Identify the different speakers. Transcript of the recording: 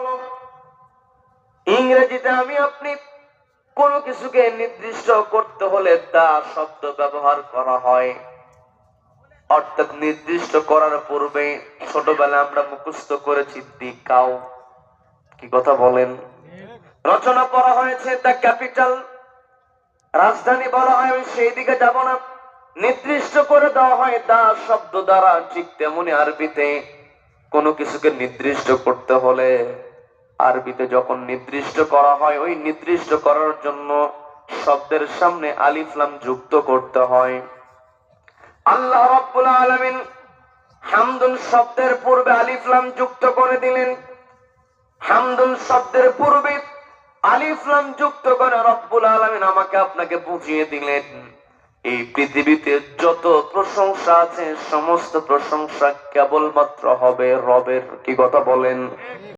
Speaker 1: হলো ইংরেজিতে আমি আপনি কোনো কিছুকে নির্দিষ্ট করতে হলে দা শব্দ ব্যবহার করা হয়, অর্থাৎ নির্দিষ্ট করার পূর্বে ছোটবেলায় আমরা মুখস্থ করেছি দি কাউ। কি কথা বলেন? রচনা পড়া হয়েছে দ্য ক্যাপিটাল, রাজধানী বলা হয়, আমি সেই দিকে যাব না। নির্দিষ্ট করে দেওয়া হয় দা শব্দ দ্বারা। ঠিক তেমনি আরবিতে কোনো কিছুকে নির্দিষ্ট করতে হলে আরবিতে যখন নির্দিষ্ট করা হয়, ওই নির্দিষ্ট করার জন্য শব্দের সামনে আলিফ লাম যুক্ত করতে হয়। আল্লাহ রাব্বুল আলামিন হামদুন শব্দের পূর্বে আলিফ লাম যুক্ত করে দিলেন। হামদুন শব্দের পূর্বে আলিফ লাম যুক্ত করে রব্বুল আলামিন আমাকে আপনাকে বুঝিয়ে দিলেন, এই পৃথিবীতে যত প্রশংসা আছে সমস্ত প্রশংসা কেবলমাত্র হবে রবের। কি কথা বলেন?